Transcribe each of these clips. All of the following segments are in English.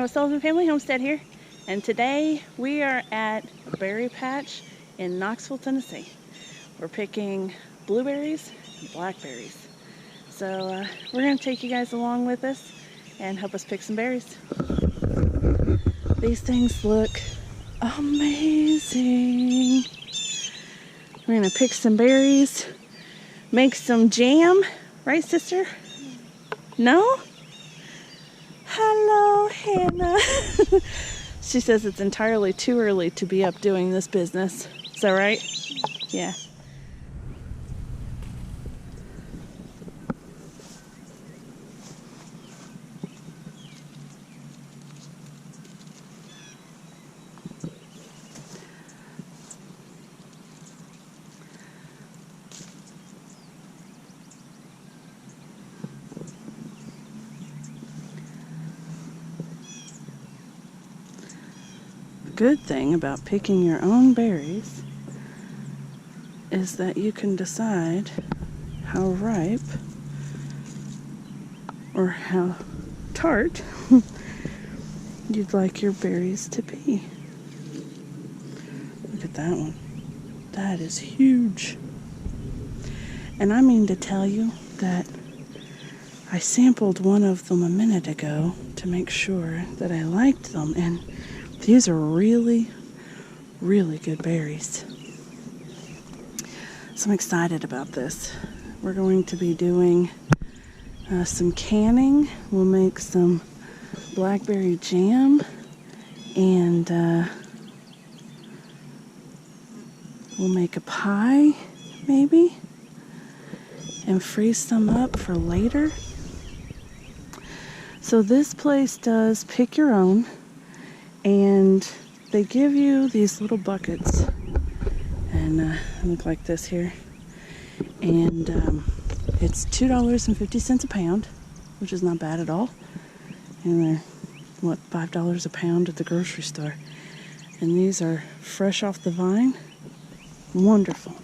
with Sullivan Family Homestead here, and today we are at a berry patch in Knoxville, Tennessee. We're picking blueberries and blackberries. So we're going to take you guys along with us and help us pick some berries. These things look amazing. We're going to pick some berries, make some jam, right sister? No? Hello, Hannah. She says it's entirely too early to be up doing this business. Is that right? Yeah. Good thing about picking your own berries is that you can decide how ripe or how tart you'd like your berries to be. Look at that one. That is huge. And I mean to tell you that I sampled one of them a minute ago to make sure that I liked them, and these are really, really good berries. So I'm excited about this. We're going to be doing some canning. We'll make some blackberry jam, and we'll make a pie, maybe, and freeze some up for later. So this place does pick your own. And they give you these little buckets, and look like this here. And it's $2.50 a pound, which is not bad at all. And they're, what, $5 a pound at the grocery store. And these are fresh off the vine. Wonderful.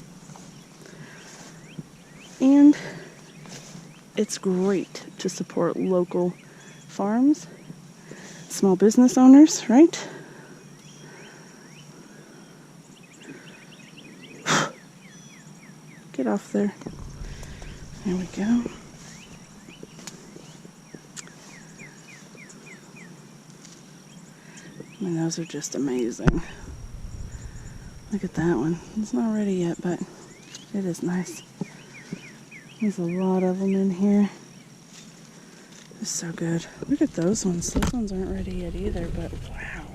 And it's great to support local farms. Small business owners, right? Get off there. There we go. I mean, those are just amazing. Look at that one. It's not ready yet, but it is nice. There's a lot of them in here. It's so good. Look at those ones. Those ones aren't ready yet either, but wow.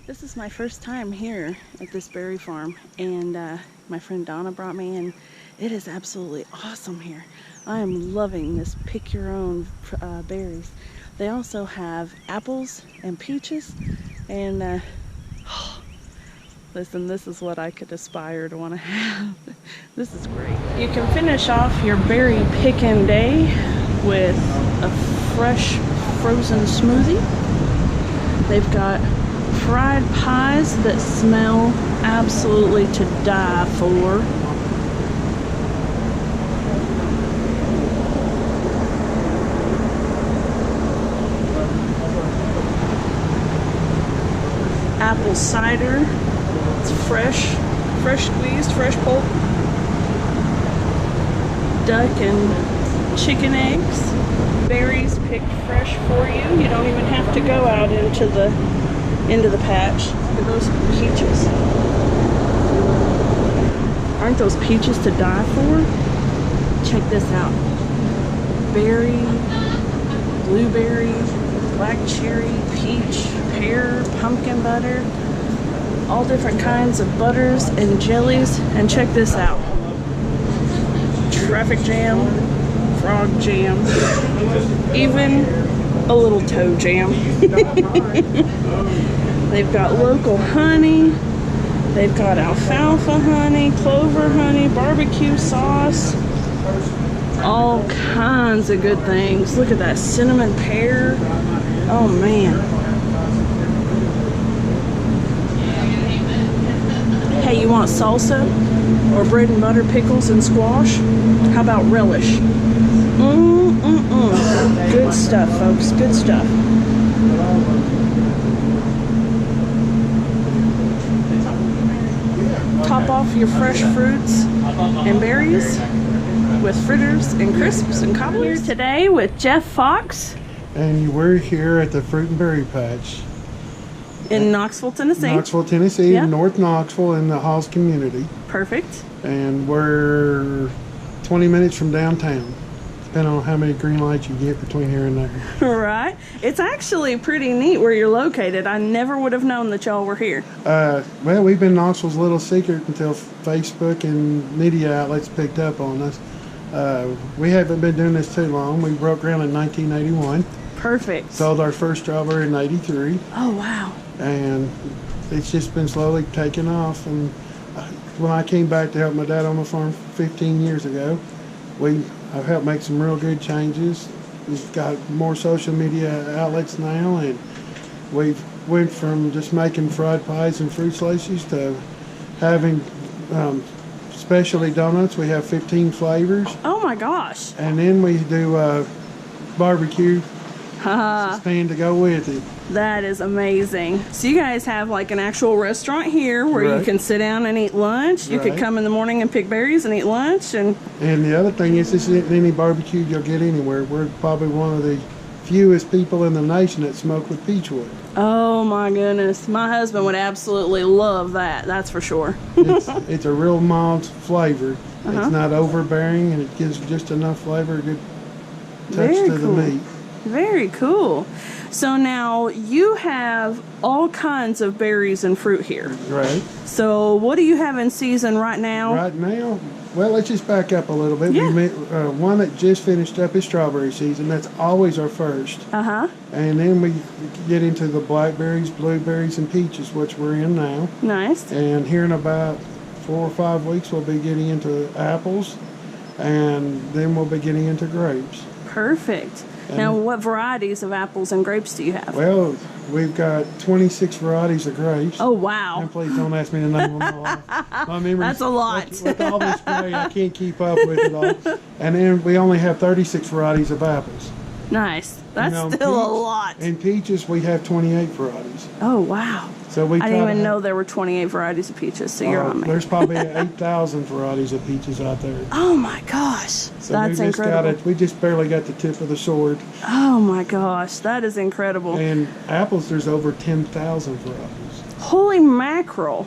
This is my first time here at this berry farm, and my friend Donna brought me in. It is absolutely awesome here. I am loving this pick your own berries. They also have apples and peaches, and listen, this is what I could aspire to want to have. This is great. You can finish off your berry picking day with a fresh frozen smoothie. They've got fried pies that smell absolutely to die for. Apple cider. It's fresh squeezed, fresh pulp. Duck and chicken eggs. Berries picked fresh for you. You don't even have to go out into the patch. Look at those peaches. Aren't those peaches to die for? Check this out. Berry, blueberry, black cherry, peach, pear, pumpkin butter, all different kinds of butters and jellies. And check this out. Traffic jam, frog jam, even a little toe jam. They've got local honey, they've got alfalfa honey, clover honey, barbecue sauce, all kinds of good things. Look at that cinnamon pear. Oh man. Hey, you want salsa or bread and butter pickles and squash? How about relish? Good stuff, folks. Good stuff. Top off your fresh fruits and berries with fritters and crisps and cobblers. Here today with Jeff Fox. And we're here at the Fruit and Berry Patch. In Knoxville, Tennessee. Knoxville, Tennessee, Yep. North Knoxville in the Halls community. Perfect. And we're 20 minutes from downtown, depending on how many green lights you get between here and there. Right. It's actually pretty neat where you're located. I never would have known that y'all were here. Well, we've been Knoxville's little secret until Facebook and media outlets picked up on us. We haven't been doing this too long. We broke ground in 1981. Perfect. Sold our first strawberry in 83. Oh, wow. And it's just been slowly taking off. And when I came back to help my dad on the farm 15 years ago, I've helped make some real good changes. We've got more social media outlets now, and we've went from just making fried pies and fruit slices to having specialty donuts. We have 15 flavors. Oh my gosh. And then we do barbecue stand to go with it. That is amazing. So you guys have like an actual restaurant here where you Right. can sit down and eat lunch. You could Right. come in the morning and pick berries and eat lunch. And The other thing is, this isn't any barbecue you'll get anywhere. We're probably one of the fewest people in the nation that smoke with peach wood. oh my goodness, my husband would absolutely love that. That's for sure. It's a real mild flavor. Uh-huh. It's not overbearing, and it gives just enough flavor, a good touch Very to cool. the meat. Very cool. So now you have all kinds of berries and fruit here. Right. So what do you have in season right now? Right now, well, let's just back up a little bit. Yeah. One that just finished up is strawberry season. That's always our first. Uh-huh. And then we get into the blackberries, blueberries, and peaches, which we're in now. Nice. And here in about 4 or 5 weeks, we'll be getting into apples, and then we'll be getting into grapes. Perfect. Now, what varieties of apples and grapes do you have? Well, we've got 26 varieties of grapes. Oh, wow. And please don't ask me to name them all. My memory's, That's a lot. With all this spray, I can't keep up with it all. And then we only have 36 varieties of apples. Nice. That's You know, still a peach- lot. In peaches, we have 28 varieties. Oh, wow. So we I didn't try to even have- know there were 28 varieties of peaches, so you're on me. There's probably 8,000 varieties of peaches out there. Oh, my gosh. So That's we just incredible. we just barely got the tip of the sword. Oh, my gosh. That is incredible. And apples, there's over 10,000 varieties. Holy mackerel.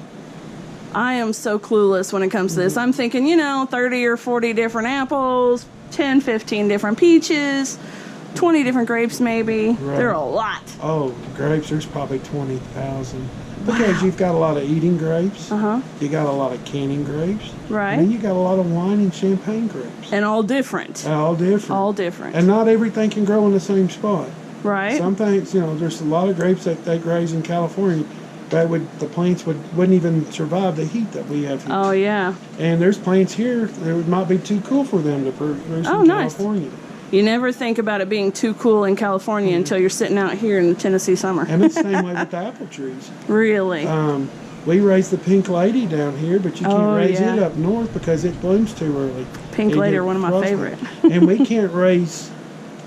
I am so clueless when it comes to this. I'm thinking, 30 or 40 different apples, 10, 15 different peaches, 20 different grapes maybe. Right. There are a lot. Oh, grapes, there's probably 20,000. Because you've got a lot of eating grapes. Uh-huh. You got a lot of canning grapes. Right. And then you got a lot of wine and champagne grapes. And all different. All different. All different. And not everything can grow in the same spot. Right. Some things, there's a lot of grapes that they graze in California that the plants wouldn't even survive the heat that we have here. Oh, yeah. And there's plants here that it might be too cool for them to produce Oh, in nice. California. You never think about it being too cool in California until you're sitting out here in the Tennessee summer. And it's the same way with the apple trees. Really? We raise the pink lady down here, but you can't Oh, raise yeah. it up north because it blooms too early. Pink They lady get are one of my frosty. favorite. And we can't raise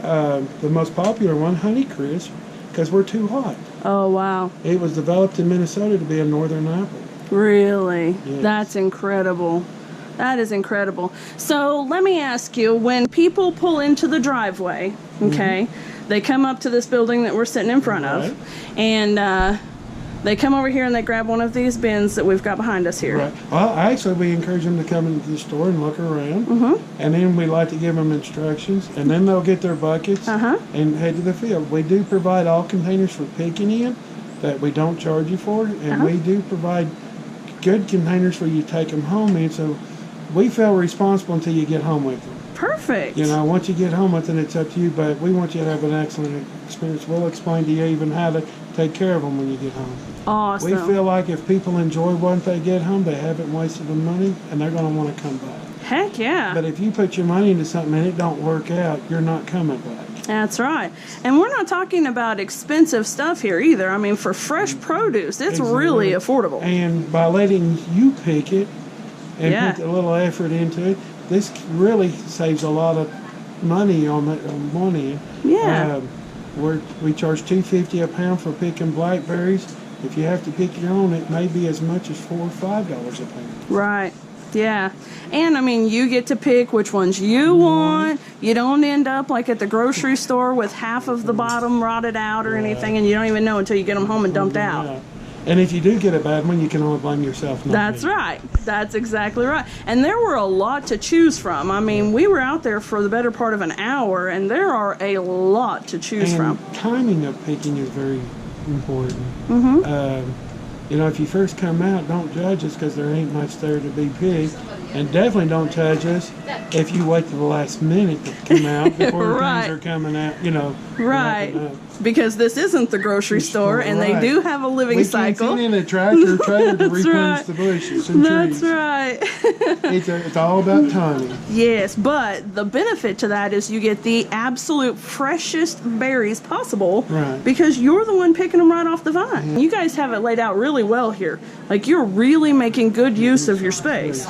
the most popular one, Honeycrisp, because we're too hot. Oh, wow. It was developed in Minnesota to be a northern apple. Really? Yes. That's incredible. That is incredible. So let me ask you, when people pull into the driveway, okay, they come up to this building that we're sitting in front Right. of, and they come over here and they grab one of these bins that we've got behind us here. Right. Well, actually, we encourage them to come into the store and look around. And then we like to give them instructions. And then they'll get their buckets and head to the field. We do provide all containers for picking in that we don't charge you for. And we do provide good containers for you to take them home in. So we feel responsible until you get home with them. Perfect. Once you get home with them, it's up to you. But we want you to have an excellent experience. We'll explain to you even how to take care of them when you get home. Awesome. We feel like if people enjoy what they get home, they haven't wasted the money, and they're going to want to come back. Heck yeah. But if you put your money into something and it don't work out, you're not coming back. That's right. And we're not talking about expensive stuff here either. I mean, for fresh produce, it's really affordable. And by letting you pick it and put a little effort into it, this really saves a lot of money on one end. Yeah. We charge $2.50 a pound for picking blackberries. If you have to pick your own, it may be as much as $4 or $5 a pound. Right. Yeah. And I mean, you get to pick which ones you want. You don't end up like at the grocery store with half of the bottom rotted out or anything, and you don't even know until you get them home and dumped out. And if you do get a bad one, you can only blame yourself. That's right. That's exactly right. And there were a lot to choose from. I mean, we were out there for the better part of an hour, and there are a lot to choose from. Timing of picking is very important. Mm-hmm. You know, if you first come out, don't judge us because there ain't much there to be picked. And definitely don't judge us if you wait to the last minute to come out before Right. things are coming out, you know. Right. Because this isn't the grocery store, and they do have a living cycle. We can't send in a tractor or trailer to That's replenish right. the bushes and That's trees. right. It's all about timing. Yes, but the benefit to that is you get the absolute freshest berries possible. Right. Because you're the one picking them right off the vine. You guys have it laid out really well here. Like, you're really making good use of your space.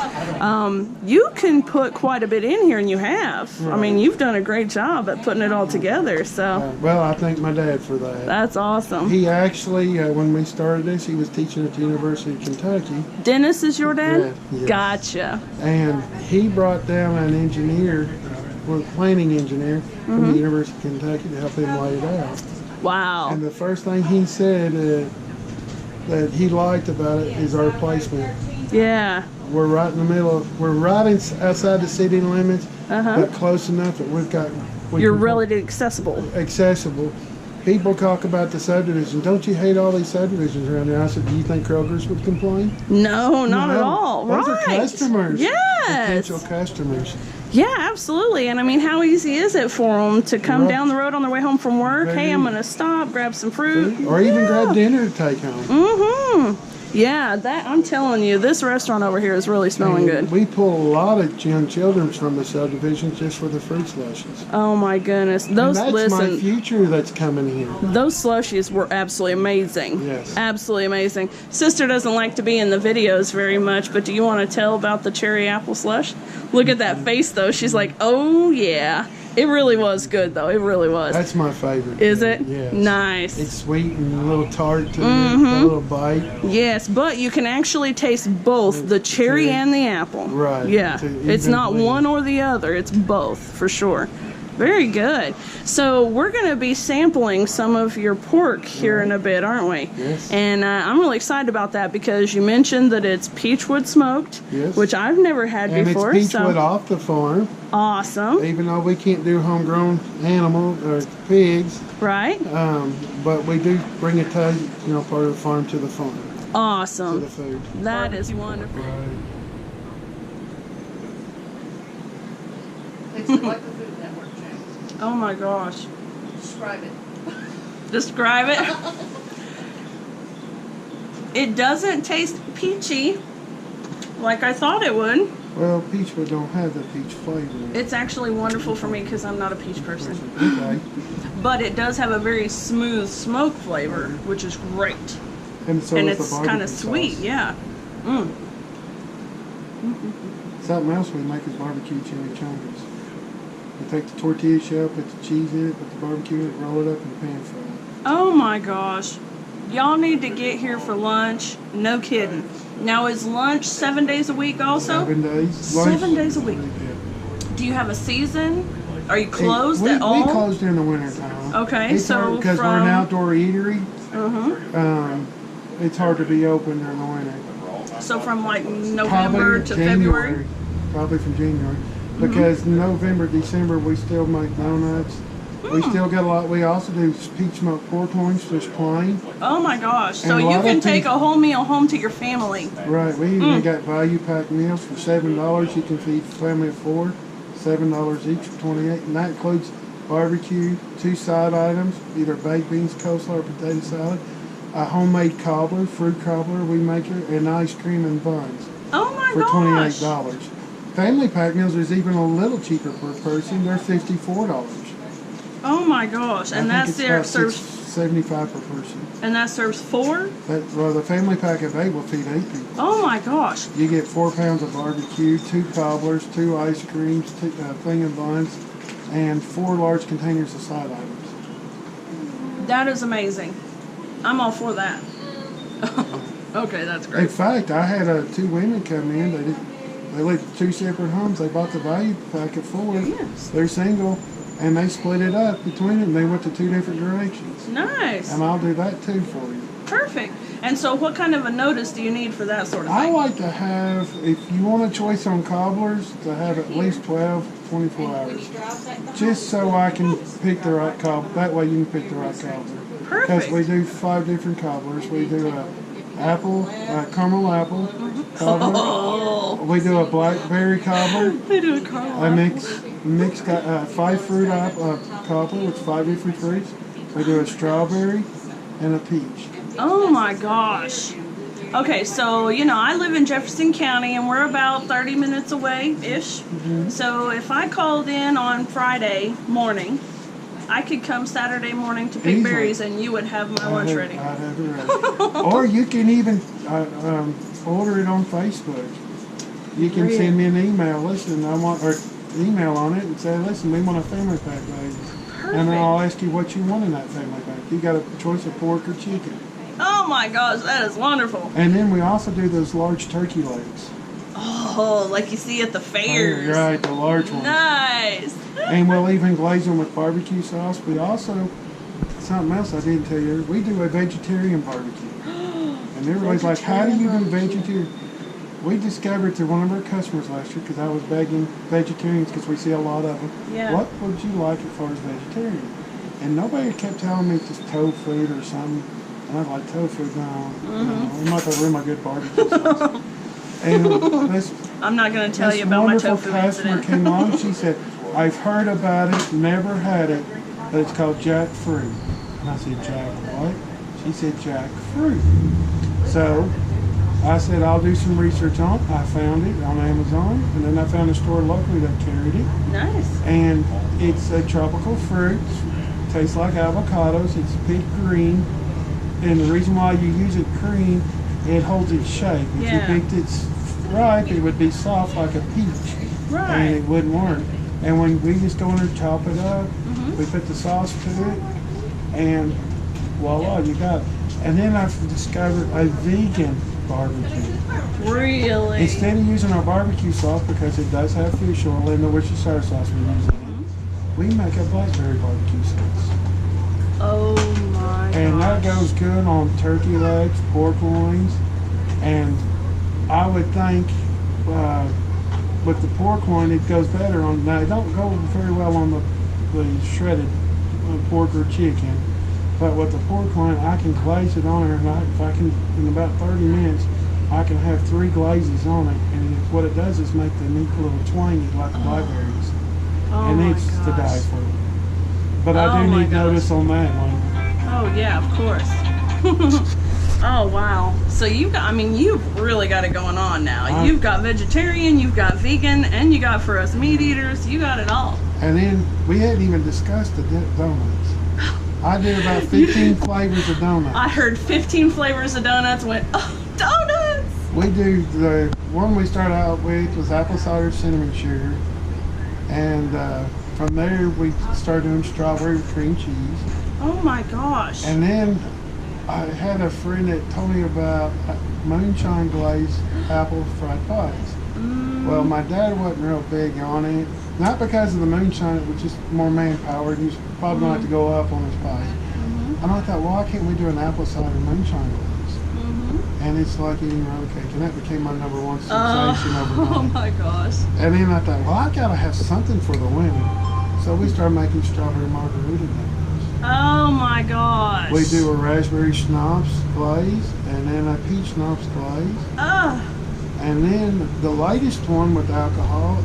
You can put quite a bit in here, and you have. Right. I mean, you've done a great job at putting it all together, so Well, I thank my dad for that. that's awesome. He actually, when we started this, he was teaching at the University of Kentucky. Dennis is your dad? Yeah, yes. Gotcha. And he brought down an engineer, well, planning engineer from the University of Kentucky to help him lay it out. Wow. And the first thing he said that he liked about it is our placement. Yeah. We're right in the middle we're right outside the city limits, but close enough that You're relatively accessible. accessible. People talk about the subdivision. Don't you hate all these subdivisions around here? I said, do you think Kroger's would complain? No, not at all. Those Right. are customers. Yes. Potential customers. Yeah, absolutely. And I mean, how easy is it for them to come down the road on their way home from work? Very Hey, I'm easy. going to stop, grab some fruit. Or even grab dinner to take home. Mm-hmm. Yeah, that I'm telling you, this restaurant over here is really smelling good. We pull a lot of young children from the subdivisions just for the fruit slushies. Oh my goodness. Those And that's my listen, future that's coming here. those slushies were absolutely amazing. Yes. Absolutely amazing. Sister doesn't like to be in the videos very much, but do you want to tell about the cherry apple slush? Look at that face though. She's like, "Oh yeah." It really was good though. It really was. That's my favorite. Is thing. it? Yes. Nice. It's sweet and a little tart to it, a little bite. Yes, but you can actually taste both the cherry and the apple. Right. Yeah. It's not Evenly. one or the other. It's both for sure. Very good. So we're going to be sampling some of your pork here in a bit, aren't we? Yes. And I'm really excited about that because you mentioned that it's peachwood smoked, Yes. which I've never had And before. it's peachwood So off the farm. awesome, Even though we can't do homegrown animal or pigs, right? but we do bring it to, part of the farm to the farm, to Awesome. the food. That is wonderful. It's like the Food Network channel. Oh my gosh. Describe it. Describe it. It doesn't taste peachy like I thought it would. Well, peachwood don't have the peach flavor. It's actually wonderful for me because I'm not a peach person. Okay. But it does have a very smooth smoke flavor, which is great. And so And is the it's barbecue kind of sweet, sauce. yeah. Something else we make is barbecue chimichurri. We take the tortilla shell, put the cheese in it, put the barbecue in it, roll it up, and pan fry it. Oh my gosh. Y'all need to get here for lunch. No kidding. Now, is lunch 7 days a week also? 7 days. 7 days a week. Yeah. Do you have a season? Are you closed we, at all? We close during the winter time. Okay, It's so hard because we're from- an outdoor eatery. Uh-huh. It's hard to be open during the winter. So from like November Probably to January. February? Probably from January. Because November, December, we still make donuts. We still get a lot. We also do peach smoked pork loins, just plain. Oh my gosh. So And a you lot of can take people- a whole meal home to your family. Right. We even got value pack meals for $7. You can feed a family of 4. $7 each for 28, and that includes barbecue, 2 side items, either baked beans, coleslaw, or potato salad, a homemade cobbler, fruit cobbler we make it, and ice cream and buns Oh my for gosh. $28. Family pack meals is even a little cheaper per person. They're $54. Oh my gosh. And I that's think there it's serves $6.75 per person. and that serves 4? Well, the family pack of 8 will feed 8 people. Oh my gosh. You get 4 pounds of barbecue, 2 cobblers, 2 ice creams, 2 thing of buns, and 4 large containers of side items. That is amazing. I'm all for that. Okay, that's In great. fact, I had two women come in. They lived in 2 separate homes. They bought the value pack at 4. Yes. They're single, and they split it up between them. They went to 2 different directions. Nice. And I'll do that too for you. Perfect. And so what kind of a notice do you need for that sort of I thing? like to have, if you want a choice on cobblers, to have at least 12, 24 hours. Just so I can pick the right cobbler. That way you can pick the right cobbler. Because we Perfect. do 5 different cobblers. We do a caramel apple cobbler. Oh, We do a blackberry cobbler. they do a Carl. A mix 5 fruit cobbler with 5 different fruits. We do a strawberry and a peach. Oh my gosh. Okay, so I live in Jefferson County and we're about 30 minutes away-ish. So if I called in on Friday morning, I could come Saturday morning to pick Easily. berries and you would have my lunch ready. I'd have it ready. Or you can even order it on Facebook. You can Really? send me an email. Listen, or email on it and say, listen, we want a family pack, baby. And then I'll ask you what you want in that family pack. You got a choice of pork or chicken. Oh my gosh, that is wonderful. And then we also do those large turkey legs. Oh, like you see at the fairs. Right, the large ones. Nice. And we'll even glaze them with barbecue sauce. We also, something else I didn't tell you, we do a vegetarian barbecue. And everybody's like, how do you do vegetarian? We discovered through one of our customers last year, because I was begging vegetarians, because we see a lot of them, Yeah. what would you like as far as vegetarian? And nobody kept telling me just tofu or something. And I was like, tofu, no, I'm not going to ruin my good barbecue sauce. And this I'm not going to tell you about my wonderful tofu customer incident. came on, she said, I've heard about it, never had it, but it's called jackfruit. And I said, jack what? She said, jackfruit. So I said, I'll do some research on it. I found it on Amazon, and then I found a store locally that carried it. Nice. And it's a tropical fruit. Tastes like avocados. It's pink green. And the reason why you use it green, it holds its shape. If Yeah. you picked it ripe, it would be soft like a peach. Right. And it wouldn't work. And when we just go in there, chop it up, Mm-hmm. we put the sauce to it, and voila, you got it. And then I've discovered a vegan barbecue. Really? Instead of using our barbecue sauce, because it does have fish oil in the Worcestershire sauce we use in it, we make a blackberry barbecue sauce. Oh my And that gosh. goes good on turkey legs, pork loins, and I would think with the pork loin it goes better on. Now it don't go very well on the shredded pork or chicken, but with the pork loin I can glaze it on there, and if I can in about 30 minutes I can have 3 glazes on it, and what it does is make the meat a little twangy like blackberries, Oh and my it's to die gosh. for. But I Oh do my need gosh. notice on that one. Oh yeah, of course. Oh wow. So you've really got it going on now. You've got vegetarian, you've got vegan, and you got for us meat eaters. You got it all. And then we hadn't even discussed the donuts. I did about 15 flavors of donuts. I heard 15 flavors of donuts. Went, oh, donuts! We do, the one we started out with was apple cider cinnamon sugar. And from there we started doing strawberry with cream cheese. Oh my gosh. And then I had a friend that told me about moonshine glazed apple fried pies. Well, my dad wasn't real big on it. Not because of the moonshine, it was just more manpower. He was probably going to have to go up on his pie. And I thought, why can't we do an apple cider moonshine glaze? And it's like eating round cake. And that became my number one sensation Oh overnight. my gosh. And then I thought, well, I got to have something for the women. So we started making strawberry margarita donuts. Oh my gosh. We do a raspberry schnapps glaze and then a peach schnapps glaze. Ah. And then the latest one with alcohol,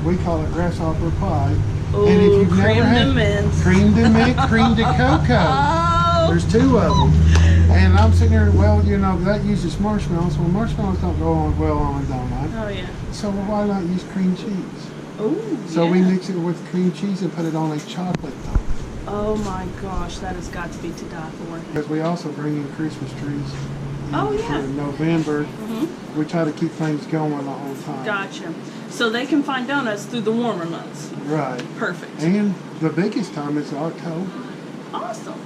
we call it grasshopper pie. Ooh, And if you've creme never de had menthe. creme de menthe, creme de cocoa. Oh. There's 2 of them. And I'm sitting there, well, that uses marshmallows. Well, marshmallows don't go on well on a donut. Oh yeah. So why not use cream cheese? Ooh. So we yeah. mix it with cream cheese and put it on a chocolate donut. Oh my gosh, that has got to be to die for. Because we also bring in Christmas trees Oh, yeah. for November. We try to keep things going the whole time. Gotcha. So they can find donuts through the warmer months. Right. Perfect. And the biggest time is October. Awesome.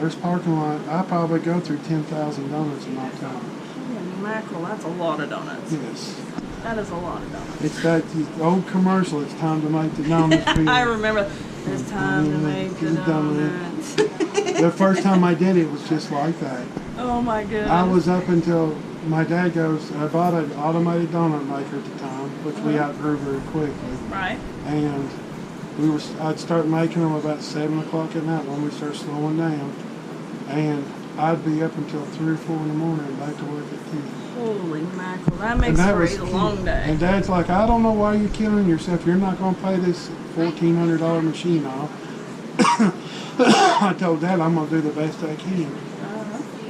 There's parking lot. I probably go through 10,000 donuts in my time. Holy mackerel, that's a lot of donuts. Yes. That is a lot of donuts. It's that old commercial. It's time to make the donuts. I remember. It's time to make the donuts. The first time I did it was just like that. Oh my goodness. I was up until my dad goes, I bought an automated donut maker at the time, which we outgrew very quickly. Right. And I'd start making them about 7 o'clock at night when we start slowing down. And I'd be up until 3 or 4 in the morning and back to work at 10. Holy mackerel. That makes for a long day. And Dad's like, I don't know why you're killing yourself. You're not going to pay this $1,400 machine off. I told Dad I'm going to do the best I can.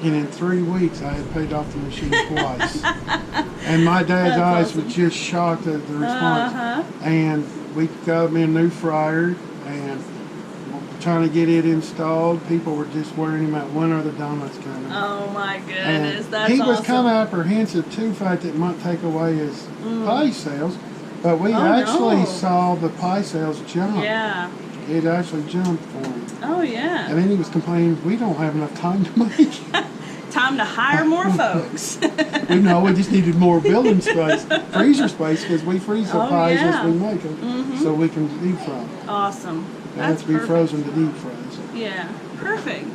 And in 3 weeks, I had paid off the machine twice. And my dad's eyes were just shocked at the response. And we got him a new fryer and trying to get it installed. People were just wearing him out. When are the donuts coming? Oh my goodness, And that's he was awesome. kind of apprehensive too, fact that it might take away his pie sales. But we actually saw the pie sales jump. Yeah. It actually jumped for him. Oh yeah. And then he was complaining, we don't have enough time to make. Time to hire more folks. We know we just needed more building space, freezer space, because we freeze the pies as we make them, so we can deep fry them. Awesome. They have to be frozen to deep fry. Yeah, perfect.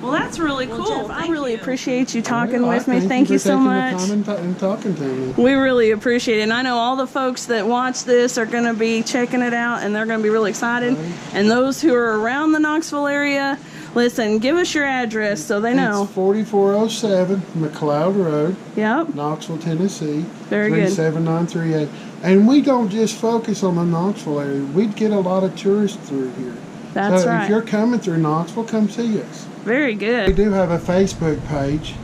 Well, that's really cool. Jeff, I really appreciate you talking Well, with me. Thank you so much. Thank you for taking the time and talking to me. We really appreciate it. And I know all the folks that watch this are going to be checking it out and they're going to be really excited. And those who are around the Knoxville area, listen, give us your address so they know. It's 4407 McCloud Road, Yep. Knoxville, Tennessee. Very good. 37938. And we don't just focus on the Knoxville area. We get a lot of tourists through here. That's so right. if you're coming through Knoxville, come see us. Very We good. do have a Facebook page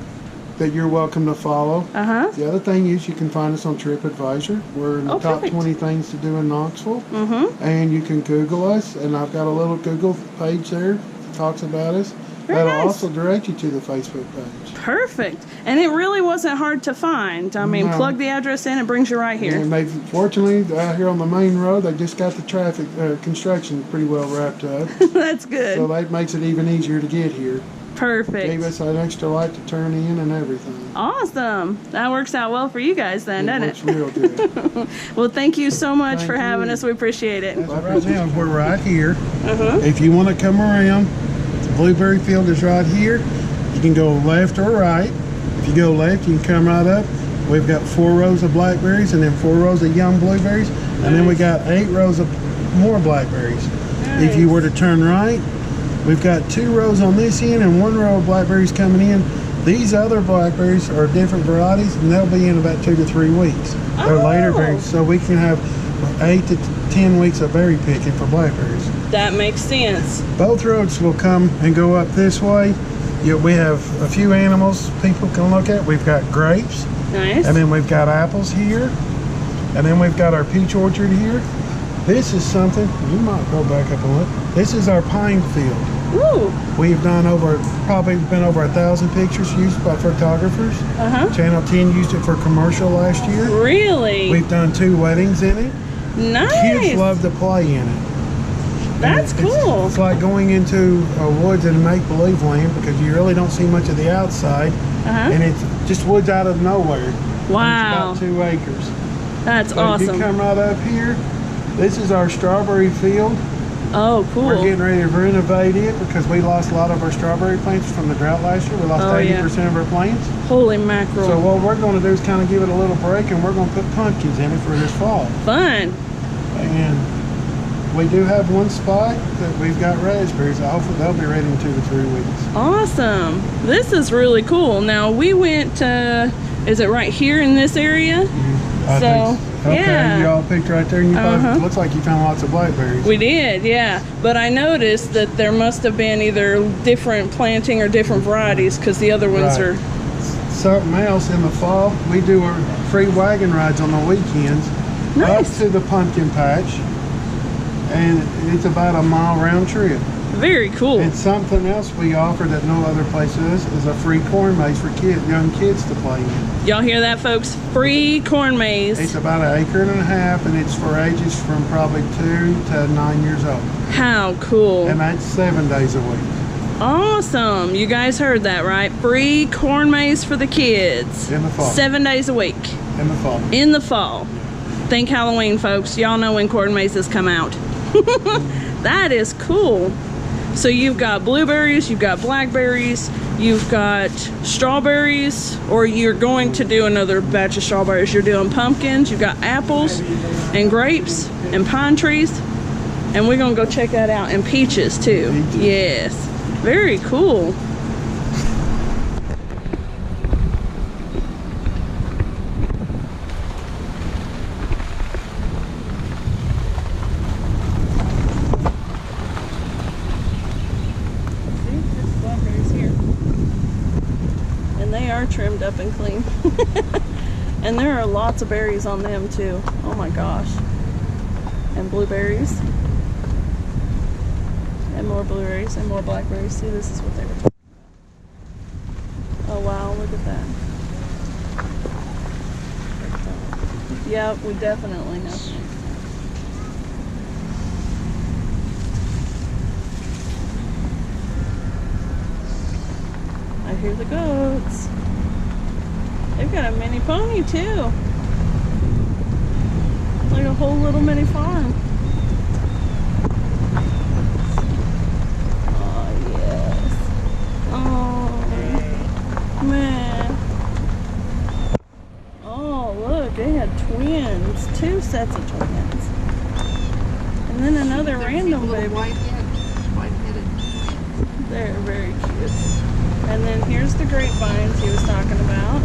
that you're welcome to follow. Uh-huh. The other thing is you can find us on TripAdvisor. We're in the top perfect. 20 things to do in Knoxville. Mm-hmm. And you can Google us, and I've got a little Google page there that talks about us. Very That'll nice. also direct you to the Facebook page. Perfect. And it really wasn't hard to find. I mean, No. plug the address in, it brings you right here. And fortunately, out here on the main road, they just got the traffic construction pretty well wrapped up. That's good. So that makes it even easier to get here. Perfect. Gave us an extra light to turn in and everything. Awesome. That works out well for you guys then, It doesn't works it? real good. Well, thank you so much Thank for having you. us. We appreciate it. Well, right now, we're right here. Uh-huh. If you want to come around, the blueberry field is right here. You can go left or right. If you go left, you can come right up. We've got 4 rows of blackberries and then 4 rows of young blueberries. And then we got 8 rows of more blackberries. If you were to turn right, we've got 2 rows on this end and 1 row of blackberries coming in. These other blackberries are different varieties and they'll be in about 2 to 3 weeks. They're later berries, so we can have 8 to 10 weeks of berry picking for blackberries. That makes sense. Both roads will come and go up this way. We have a few animals people can look at. We've got grapes, Nice. and then we've got apples here, and then we've got our peach orchard here. This is something, you might go back up and look. This is our pine field. Ooh. We've done probably been over 1,000 pictures used by photographers. Uh-huh. Channel 10 used it for commercial last year. Really? We've done 2 weddings in it. Nice. Kids love to play in it. That's cool. It's like going into a woods in a make-believe land because you really don't see much of the outside, Uh-huh. and it's just woods out of nowhere. Wow. It's about 2 acres. That's So if you awesome. come right up here, this is our strawberry field. Oh, cool. We're getting ready to renovate it because we lost a lot of our strawberry plants from the drought last year. We lost Oh, yeah. 80% of our plants. Holy mackerel. So what we're going to do is kind of give it a little break, and we're going to put pumpkins in it for this fall. Fun. And we do have one spot that we've got raspberries. Hopefully they'll be ready in 2 to 3 weeks. Awesome. This is really cool. Now, we went to, is it right here in this area? I So, think so. Okay, yeah. you all picked right there, and you Uh-huh. found, looks like you found lots of blackberries. We did, yeah. But I noticed that there must have been either different planting or different varieties because the other ones Right. are. Something else in the fall, we do our free wagon rides on the weekends Nice. up to the pumpkin patch, and it's about a mile round trip. Very cool. And something else we offer that no other place does is a free corn maze for young kids to play in. Y'all hear that, folks? Free corn maze. It's about 1.5 acres, and it's for ages from probably 2 to 9 years old. How cool. And that's 7 days a week. Awesome. You guys heard that, right? Free corn maze for the kids. In the fall. 7 days a week. In the fall. In the fall. Think Halloween, folks. Y'all know when corn mazes come out. That is cool. So you've got blueberries, you've got blackberries, you've got strawberries, or you're going to do another batch of strawberries. You're doing pumpkins, you've got apples and grapes and pine trees. And we're gonna go check that out. And peaches too. Peaches. Yes. Very cool. Trimmed up and clean. And there are lots of berries on them too. Oh my gosh. And blueberries. And more blueberries and more blackberries. See, this is what they were. Oh wow, look at that. Yeah, we definitely know. I hear the goats. They've got a mini pony too. Like a whole little mini farm. Oh yes. Oh man. Oh look, they had twins. 2 sets of twins. And then another random baby. White-headed. They're very cute. And then here's the grapevines he was talking about.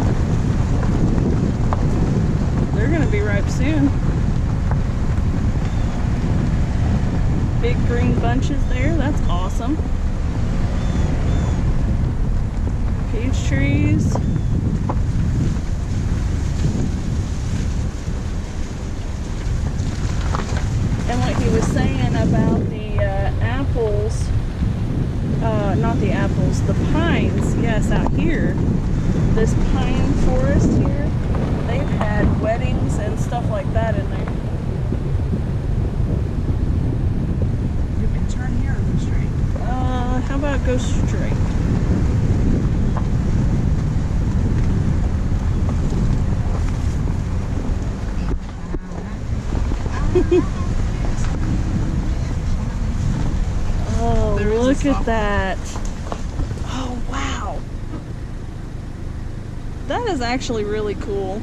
They're gonna be ripe soon. Big green bunches there, that's awesome. Peach trees. And what he was saying about the apples, not the apples, the pines, yes, out here, this pine forest here, they've had weddings and stuff like that in there. You can turn here or go straight. How about go straight? Oh, look at that. Oh, wow. That is actually really cool.